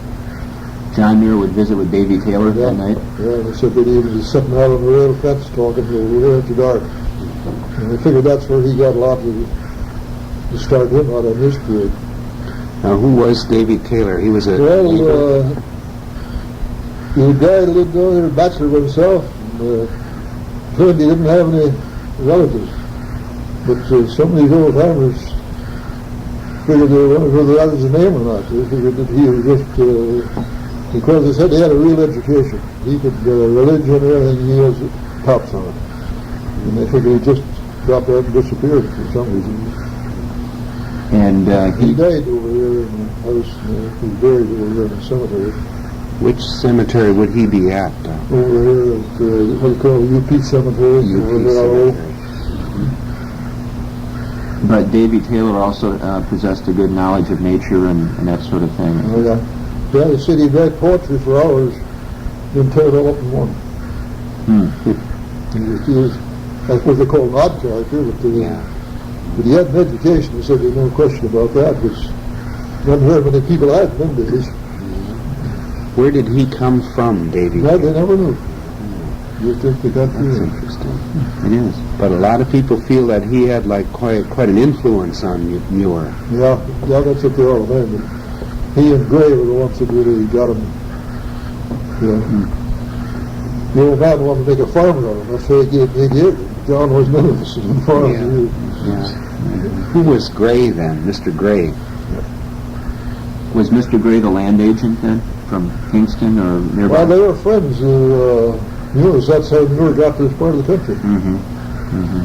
John Muir would visit with Davy Taylor that night? Yeah, and they said that he was sitting out on the rail fence talking to her after dark. And they figured that's where he got a lot to start him out on his career. Now, who was Davy Taylor? He was a Well, neighbor? he was a guy that lived down there, a bachelor by himself, and claimed he didn't have any relatives. But some of these old timers figured they wondered whether that was a name or not. They figured that he was just, because they said he had a real education. He could, religion and everything, he was tops on it. And they figured he just dropped out and disappeared for some reason. And He died over here in the house, he was buried over here in the cemetery. Which cemetery would he be at? Over here at, what they call UP Cemetery. over there, Cemetery. But Davy Taylor also possessed a good knowledge of nature and that sort of thing. Oh, yeah. Yeah, they said he'd write poetry for hours, then tear it all up in one. He was, that's what they call an odd character, but he had an education. He said there's no question about that, because not very many people had in them days. Where did he come from, Davy? No, they never knew. You think they got That's through him. interesting. It is. But a lot of people feel that he had like quite an influence on Muir. Yeah, that's what they all think. But he and Gray were the ones that really got him. You know, the old man wanted to make a farmer of him. That's why he gave him. John wasn't interested in farming. Yeah. Who was Gray then, Mr. Gray? Was Mr. Gray the land agent then from Kingston or nearby? Well, they were friends. Muirs, that's how Muir got to this part of the country.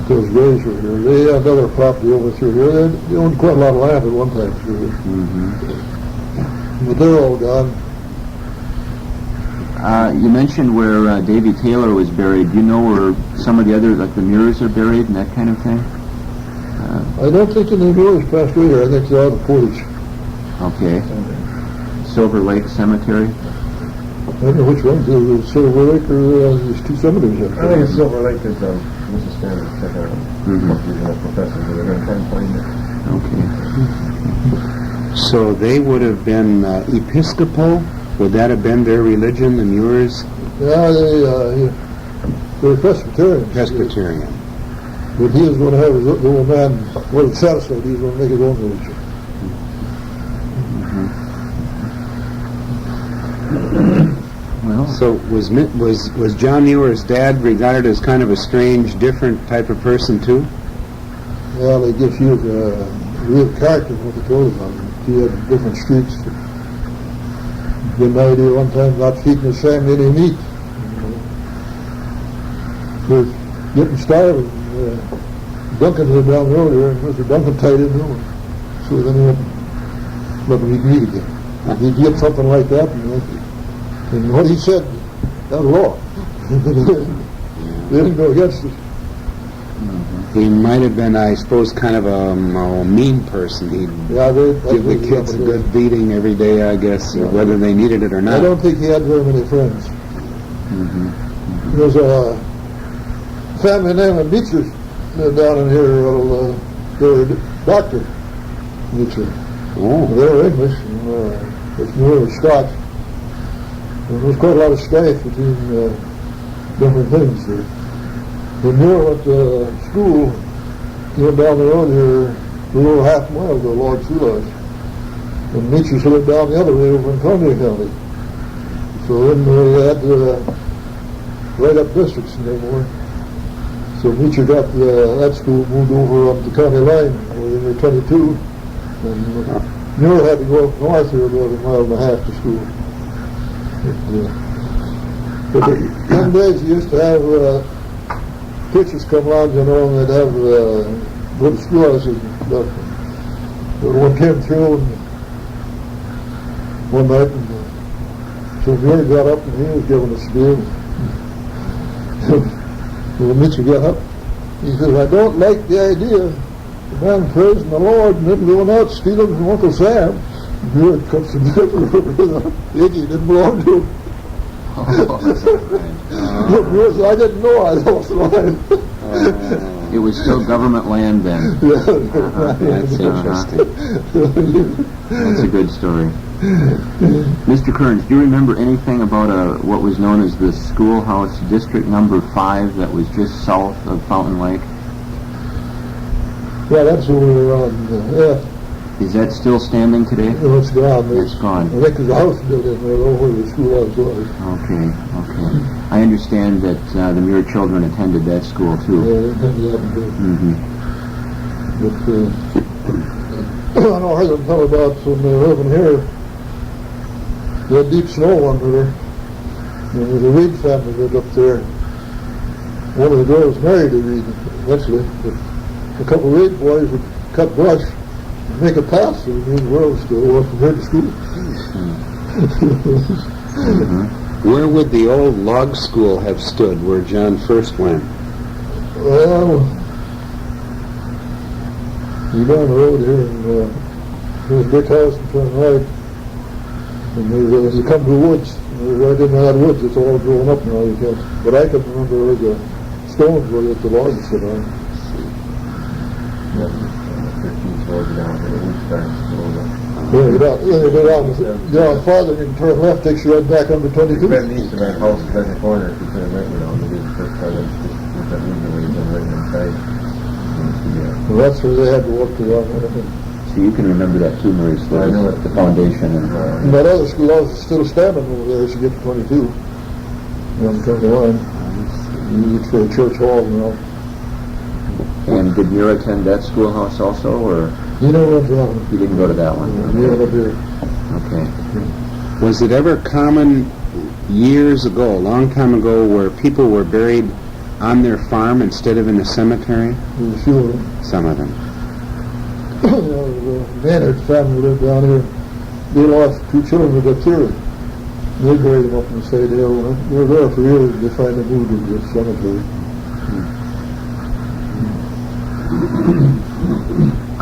Those Grays were here. They had other property over through here. They owned quite a lot of land at one time through here. But they're all gone. You mentioned where Davy Taylor was buried. Do you know where some of the others, like the Muirs, are buried and that kind of thing? I don't think any Muirs passed away here. I think they're out of Portage. Okay. Silver Lake Cemetery? I don't know which ones. There's Silver Lake or there's two cemeteries up I there. think it's Silver Lake is Mrs. Standard said our professor, but they're going to try and find it. Okay. So they would have been Episcopal? Would that have been their religion, the Muirs? Yeah, they're Presbyterians. Presbyterian. But he was going to have the old man wasn't satisfied. He was going to make his own religion. Well, So was John Muir's dad regarded as kind of a strange, different type of person too? Well, they give you a real character what they told about him. He had different streaks. Good night here one time, not feeding his family any meat. He was getting starving. Duncan lived down the road here, and Mr. Duncan tied into him. So then he went let him eat meat again. He'd get something like that, and what he said, that was law. They didn't go against it. He might have been, I suppose, kind of a mean person. He'd Yeah, give the kids a good beating every day, I guess, whether they needed it or I not. don't think he had very many friends. There's a family named Beecher down in here. Well, they're a doctor. Beecher. Oh, They're English. It's Muir Scotch. And there's quite a lot of strife between different things there. When Muir went to school, he went down the road here a little half mile to Lord Shoelodge. And Beecher lived down the other way over in Columbia County. So then we had to write up districts anymore. So Muirs got that school moved over up the county line, over in 22, and Muir had to go up north here about a mile and a half to school. But some days you used to have pictures come along, you know, and they'd have go to school houses and stuff. But one came through and one night, and so Muir got up and he was giving a spiel. When Mitchell got up, he says, I don't like the idea of the man praising the Lord and then going out stealing from Uncle Sam. Muir comes to the Iggy didn't belong to him. Muir said, I didn't know I lost the line. It was still government land then. That's interesting. That's a good story. Mr. Kearns, do you remember anything about what was known as the schoolhouse district number 5 that was just south of Fountain Lake? Yeah, that's over around, Is that still standing today? No, it's gone. It's gone. I think there's a house built in there over where the schoolhouse was. Okay. I understand that the Muir children attended that school too. Yeah, they ended up in there. But I know I heard them tell about when they were living here. They had deep snow under there. There was a Reed family lived up there. One of the girls married a Reed eventually. But a couple of Reed boys would cut brush and make a path so the Reed world still walk from here to school. Where would the old log school have stood where John first went? Well, you down the road here, and there's a big house in front right, and there's you come to the woods, and right in that woods, it's all grown up now. You can't. But I can remember where the stones were that the logs sit on. Yeah, get out farther, you can turn left, takes you right back under 22. Right east of that house, right in the corner, if you turn right around, the first car, that's just that window where you go right inside. Well, that's where they had to walk to that. So you can remember that too, Maurice. I know it. The foundation and And that other schoolhouse is still standing over there as you get to 22. On the county line. You look for a church hall now. And did Muir attend that schoolhouse also, or You know what's wrong. you didn't go to that one? Yeah, up here. Okay. Was it ever common years ago, a long time ago, where people were buried on their farm instead of in the cemetery? There's a few of them. Some of them. The Maynard family lived down here. They lost 2 children with diphtheria. They buried them up in the side hill. They were there for years. They finally moved to the cemetery.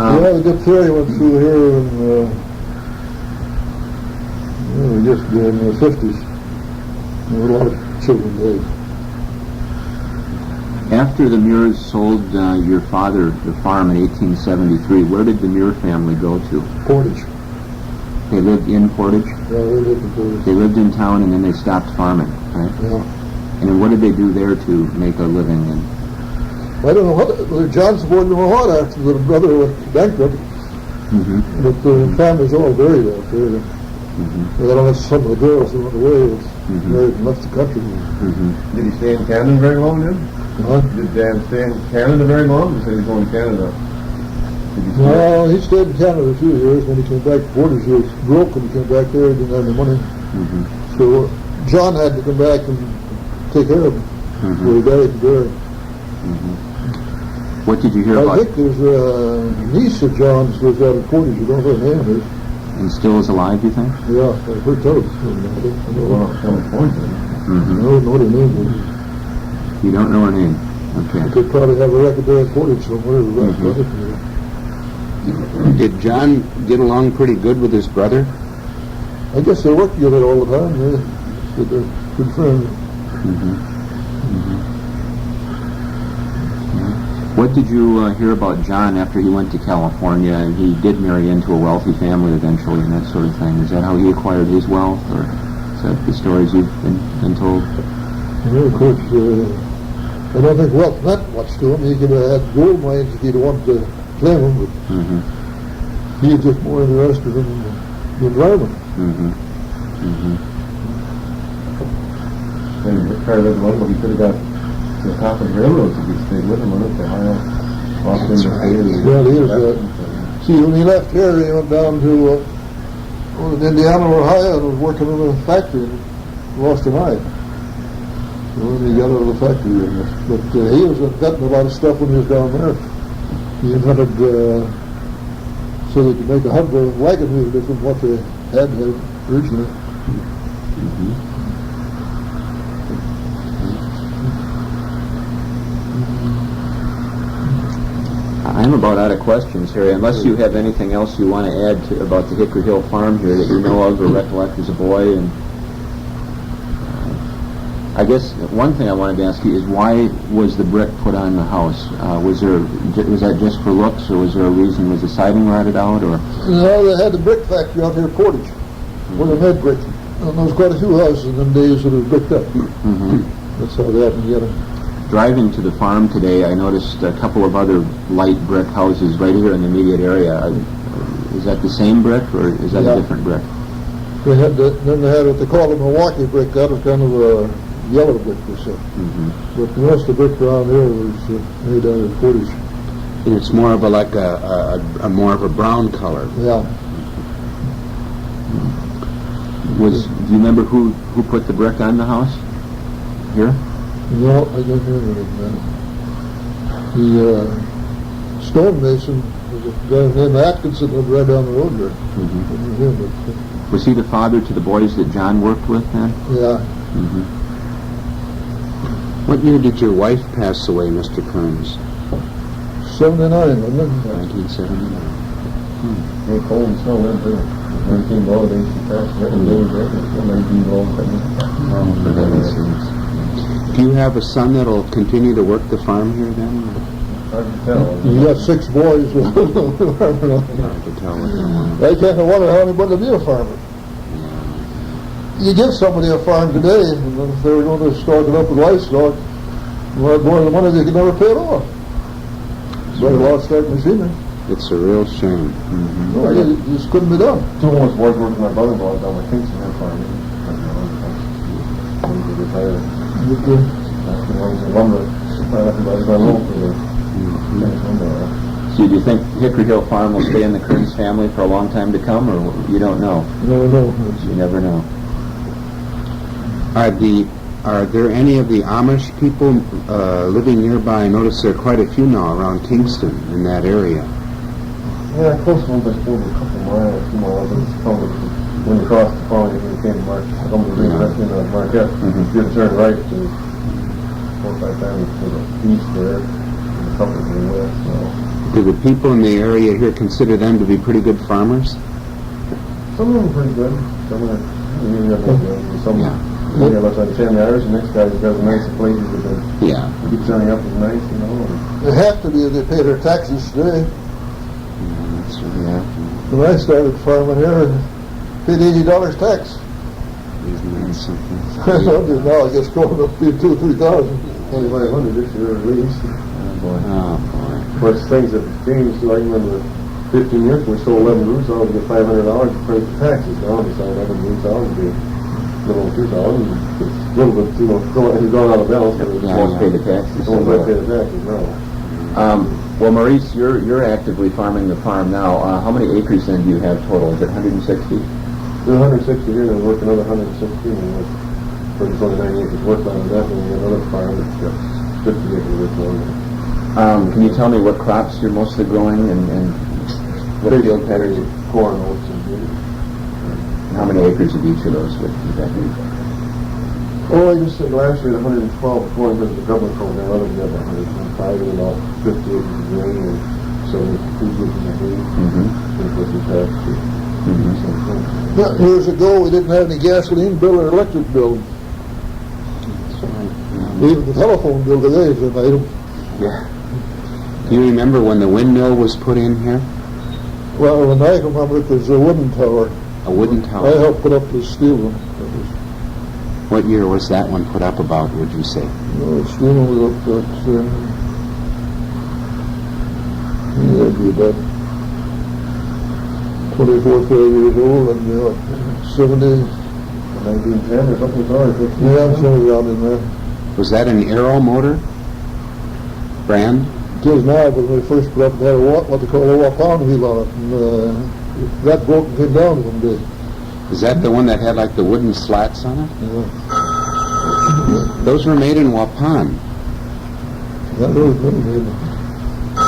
The diphtheria went through here in just in the 50s. There were a lot of children died. After the Muirs sold your father the farm in 1873, where did the Muir family go to? Portage. They lived in Portage? Yeah, they lived in Portage. They lived in town and then they stopped farming, right? Yeah. And then what did they do there to make a living? And I don't know what, John supported them a lot after the brother went bankrupt, but the family's all buried out there. I don't know, some of the girls who went away married and left the country. Did he stay in Canada very long then? Did Dan stay in Canada very long? He said he's going to Canada. Did he stay? Well, he stayed in Canada a few years. When he came back to Portage, he was broke when he came back there. He didn't have any money. So John had to come back and take care of him. So he died and buried. what did you hear I about? think there's a niece of John's lives out in Portage. You don't know her name is. And still is alive, you think? Yeah, I've heard tell it. I don't California. know her name is. You don't know her name? Okay. I could probably have a record there in Portage somewhere. Did John get along pretty good with his brother? I guess they work together all the time. They're good friends. What did you hear about John after he went to California and he did marry into a wealthy family eventually and that sort of thing? Is that how he acquired his wealth, or is that the stories you've been told? Yeah, of course, I don't think wealth meant much to him. He could have had gold mines if he'd wanted to claim them, but he was just more interested in the environment. And Rick Carter lived long, but he could have got the top of the railroads if he stayed with them, wouldn't it? Austin, That's right. Well, he was, see, when he left here, he went down to Indiana or Ohio and was working in a factory and lost an eye. So then he got out of the factory. But he was inventing a lot of stuff when he was down there. He invented so they could make a humber wagon wheel different from what they had originally. I'm about out of questions, Harry, unless you have anything else you want to add about the Hickory Hill Farm here that you know of or recollect as a boy. And I guess one thing I wanted to ask you is why was the brick put on the house? Was that just for looks, or was there a reason? Was the siding rotted out, or? No, they had the brick factory out here at Portage, where they made brick. And there was quite a few houses in them days that were bricked up. That's how they happened to get them. Driving to the farm today, I noticed a couple of other light brick houses right here in the immediate area. Is that the same brick, or is that a different brick? They had then they had what they called a Milwaukee brick. That was kind of a yellow brick, they said. But the rest of the brick around here was made out of Portage. And it's more of a more of a brown color. Yeah. Do you remember who put the brick on the house? Here? No, I don't remember it now. The stonemason was a guy named Atkinson lived right down the road there. Was he the father to the boys that John worked with then? Yeah. What year did your wife pass away, Mr. Kearns? 79, wasn't it? 1979. Hey, cold and snow went too. 19 below, they used to pass certain days, right? 19 below, Do you have a son that'll continue to work the farm here then? hard to tell. You got 6 boys. Hard to tell what they want. I can't wonder how anybody would be a farmer. You give somebody a farm today, and if they were going to stock it up with livestock, well, more than the money they could never pay it off. Better lost that machinery. It's a real shame. No, it just couldn't be done. 2 of us boys worked with my brother-in-law down at Kingston Hill Farm. When he retired. After one was a lumber, everybody's on roll for the lumber. So do you think Hickory Hill Farm will stay in the Kearns family for a long time to come, or you don't know? No, no. You never know. Are there any of the Amish people living nearby? I notice there are quite a few now around Kingston in that area. Yeah, close ones, I suppose, a couple miles, 2 miles, but it's probably when you cross the pond, you came to Marquette, you turn right to 4 or 5 times to the east there, and a couple to the west, so. Do the people in the area here consider them to be pretty good farmers? Some of them are pretty good, some of them, some maybe looks like 10 hours, the next guy has got a nice places that keep turning up as nice, you know. They have to be if they pay their taxes today. That's really When I started farming here, I paid $80 tax. Isn't that something? Now I guess going up to 2,000 or 3,000. 2,500 this year at least. Oh, boy. Of course, things have changed, like when the 15 years we sold 11 roofs out to get $500 to pay the taxes. Now we sell 11 roofs out to get a little over 2,000. It's a little bit, going out of balance. Won't pay the taxes. Won't pay the taxes, no. Well, Maurice, you're actively farming the farm now. How many acres then do you have total? Is it 160? There's 160 here, and work another 116, and for 29 acres worked on that, and we got another farm that's got 50 acres worth on. Can you tell me what crops you're mostly growing and what field patterns? Corn, oats, and beans. And how many acres of each of those would that be? Oh, I just said last year 112 corn because of the government program. Other than that, 125 and about 50 acres of grain and 72 acres of hay. Years ago, we didn't have any gasoline bill or electric bill. Even the telephone bill today is an item. Yeah. Do you remember when the windmill was put in here? Well, when I remember it, there's a wooden tower. A wooden I tower? helped put up the steel one. What year was that one put up about, would you say? The steel one was up at, that'd be about 24, 30 years old, and 70. 1910 or something, sorry. Yeah, somewhere around in there. Was that an aero motor? grand? It is now, but when we first put up, they had what they call a walk-on wheel on it, and that broke and came down one day. Is that the one that had like the wooden slats on it? Those were made in Waupun. That was really good.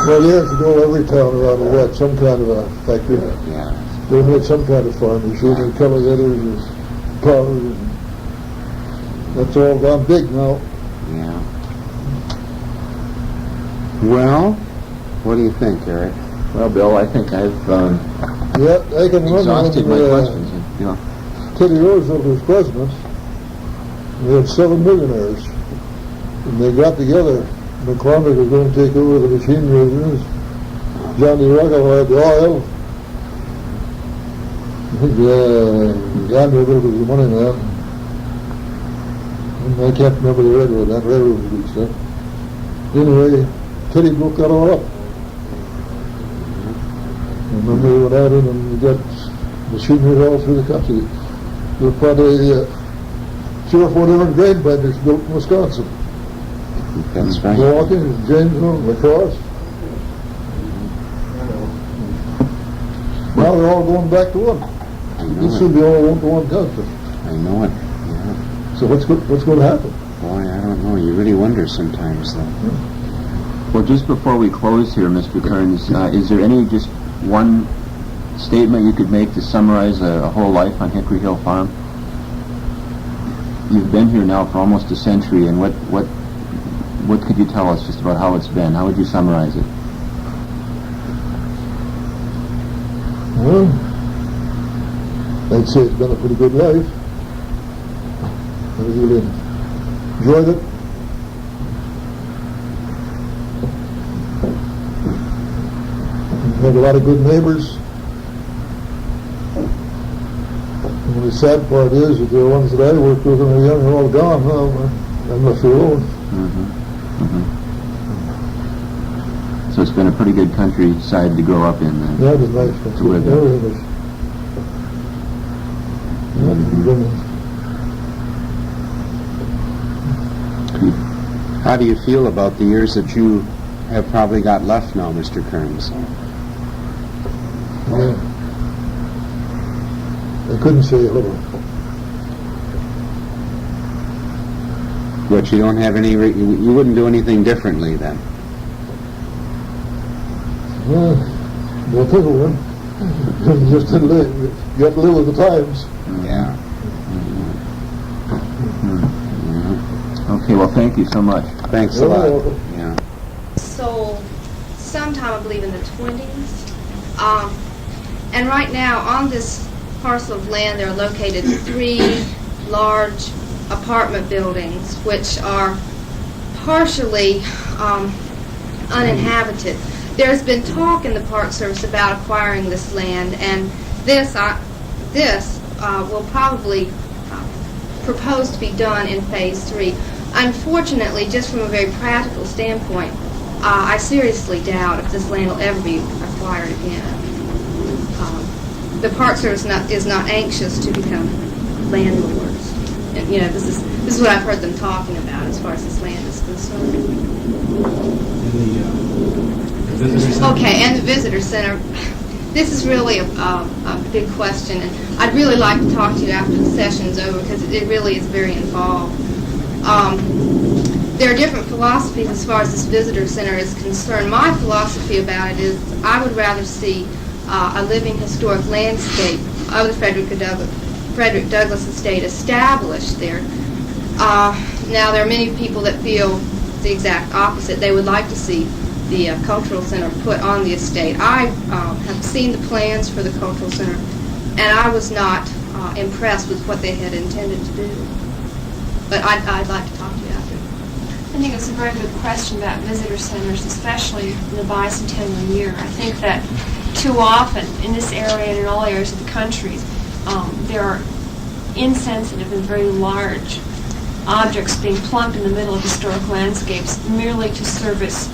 Well, years ago, every town around here had some kind of a factory. Yeah. They made some kind of farm. You see, they color letters and powders. And that's all gone big now. Yeah. Well, what do you think, Eric? Well, Bill, I think I've Yeah, I can remember exhausted my when questions. Yeah. Teddy Roosevelt was president. We had 7 millionaires. And they got together. McCormick was going to take over the machinery business. Johnny Rockefeller had the oil. Gandhi was the money man. And I can't remember the railroad. That railroad was good stuff. Anyway, Teddy broke that all up. I remember we went out in and we got machinery all through the country. There were probably 3 or 4 different grain binders built in Wisconsin. That's right. Milwaukee, Janesville, La Crosse. Now they're all going back to one. I know This it. should be all one to one country. I know it. Yeah. So what's going to happen? Boy, I don't know. You really wonder sometimes, though. Well, just before we close here, Mr. Kearns, is there any just one statement you could make to summarize a whole life on Hickory Hill Farm? You've been here now for almost a century, and what could you tell us just about how it's been? How would you summarize it? Well, I'd say it's been a pretty good life. I really enjoyed it. Had a lot of good neighbors. And the sad part is that the ones that I worked with when I was young are all gone now. I'm left alone. So it's been a pretty good countryside to grow up in then. Yeah, it was nice. To live there. Everything was. Yeah, it was How do you feel about the years that you have probably got left now, Mr. Kearns? yeah. I couldn't say hello. But you don't have any, you wouldn't do anything differently then? Well, don't think of one. Just to live. You have to live with the times. Yeah. Okay, well, thank you so much. Thanks a You're lot. welcome. Yeah. Sold sometime, I believe, in the 20s. And right now, on this parcel of land, there are located 3 large apartment buildings, which are partially uninhabited. There's been talk in the Park Service about acquiring this land, and this will probably propose to be done in Phase 3. Unfortunately, just from a very practical standpoint, I seriously doubt if this land will ever be acquired again. The Park Service is not anxious to become landlords. And, you know, this is what I've heard them talking about as far as this land is concerned. Okay, and the visitor center. This is really a big question, and I'd really like to talk to you after the session's over because it really is very involved. There are different philosophies as far as this visitor center is concerned. My philosophy about it is I would rather see a living historic landscape of the Frederick Douglass estate established there. Now, there are many people that feel the exact opposite. They would like to see the cultural center put on the estate. I have seen the plans for the cultural center, and I was not impressed with what they had intended to do. But I'd like to talk to you after. I think it's a very good question about visitor centers, especially in the bicentennial year. I think that too often in this area and in all areas of the country, there are insensitive and very large objects being plunked in the middle of historic landscapes merely to service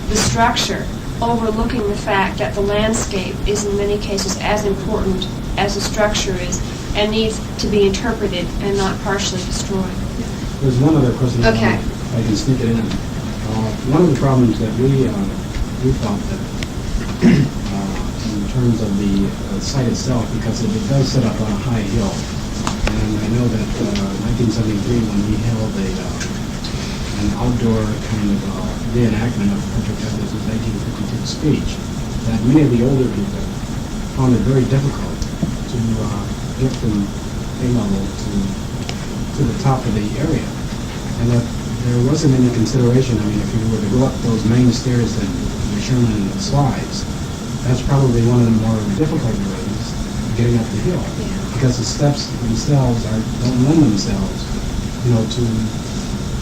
the structure, overlooking the fact that the landscape is in many cases as important as the structure is and needs to be interpreted and not partially destroyed. There's one other question. Okay. I can sneak it in. One of the problems that we felt that in terms of the site itself, because it does set up on a high hill, and I know that 1973 when we held an outdoor kind of reenactment of Frederick Douglass's 1852 speech, that many of the older people found it very difficult to get from A level to the top of the area, and that there wasn't any consideration. I mean, if you were to go up those main stairs that were shown in the slides, that's probably one of the more difficult ways of getting up the hill, because the steps themselves don't lend themselves, to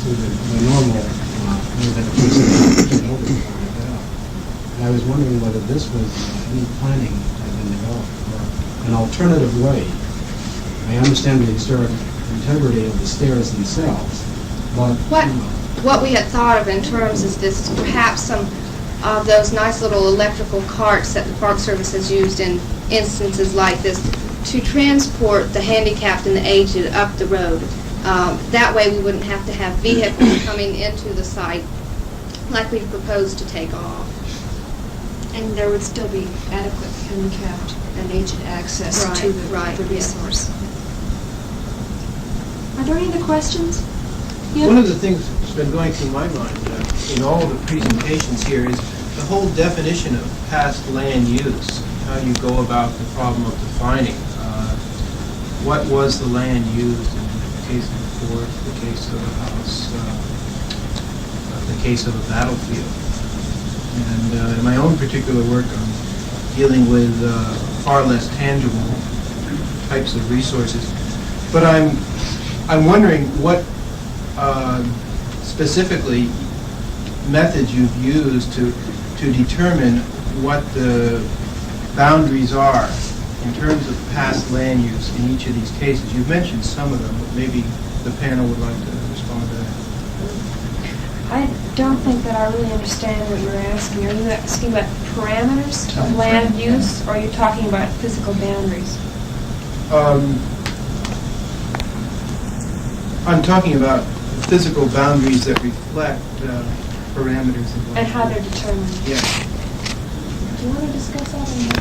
the normal way that a person can get over to get up. And I was wondering whether this was any planning had been developed for an alternative way. I understand the historic integrity of the stairs themselves, but What we had thought of in terms is this, perhaps some of those nice little electrical carts that the Park Service has used in instances like this to transport the handicapped and the aged up the road. That way we wouldn't have to have vehicles coming into the site like we proposed to take off. And there would still be adequate handicapped and aged access to the resource. Are there any other questions? Yeah. One of the things that's been going through my mind in all the presentations here is the whole definition of past land use. How you go about the problem of defining what was the land used in the case of the fort, the case of a house, the case of a battlefield. And in my own particular work, I'm dealing with far less tangible types of resources. But I'm wondering what specifically methods you've used to determine what the boundaries are in terms of past land use in each of these cases. You've mentioned some of them, but maybe the panel would like to respond to that. I don't think that I really understand what you're asking. Are you asking about parameters of land use, or are you talking about physical boundaries? I'm talking about physical boundaries that reflect parameters of land. And how they're determined. Yeah. Do you want to discuss that in the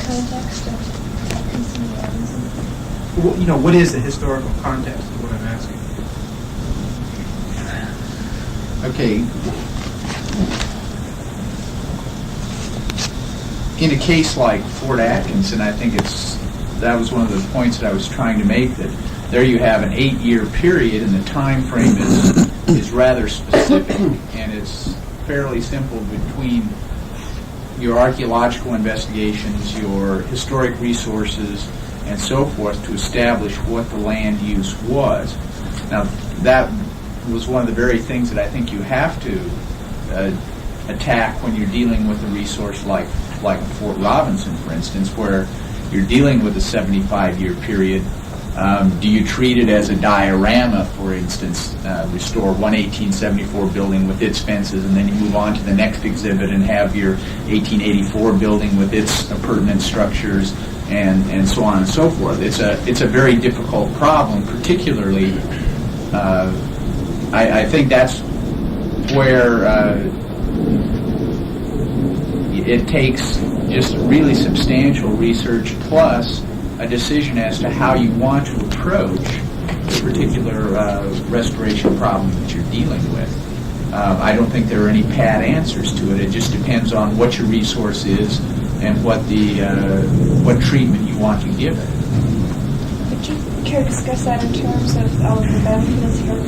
context of Consumer Robinson? Well, what is the historical context of what I'm asking? Okay. In a case like Fort Atkinson, I think that was one of the points that I was trying to make, that there you have an 8-year period, and the time frame is rather specific, and it's fairly simple between your archaeological investigations, your historic resources, and so forth to establish what the land use was. Now, that was one of the very things that I think you have to attack when you're dealing with a resource like Fort Robinson, for instance, where you're dealing with a 75-year period. Do you treat it as a diorama, for instance, restore one 1874 building with its fences, and then you move on to the next exhibit and have your 1884 building with its appurtenant structures, and so on and so forth. It's a very difficult problem, particularly. I think that's where it takes just really substantial research plus a decision as to how you want to approach the particular restoration problem that you're dealing with. I don't think there are any pat answers to it. It just depends on what your resource is and what treatment you want to give it. Would you care to discuss that in terms of the benefits here?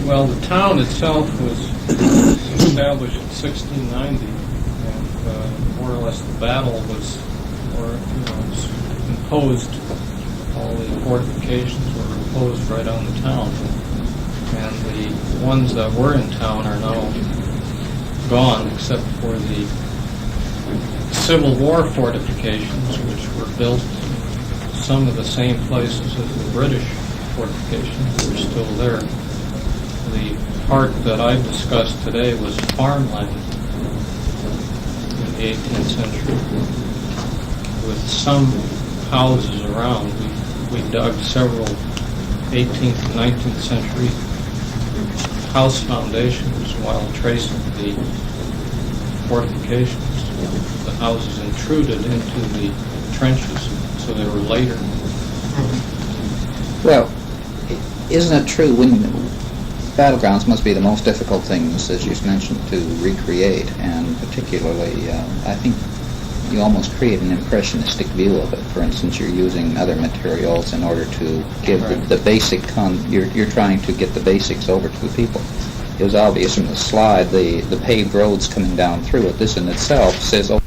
Well, the town itself was established in 1690, and more or less the battle was imposed. All the fortifications were imposed right on the town, and the ones that were in town are now gone, except for the Civil War fortifications, which were built in some of the same places as the British fortifications that are still there. The part that I discussed today was farmland in the 18th century. With some houses around, we dug several 18th and 19th century house foundations while tracing the fortifications. The houses intruded into the trenches, so they were later. Well, isn't it true when battlegrounds must be the most difficult things, as you mentioned, to recreate, and particularly, I think you almost create an impressionistic view of it. For instance, you're using other materials in order to give the basic you're trying to get the basics over to the people. It was obvious from the slide, the paved roads coming down through it. This in itself says, oh,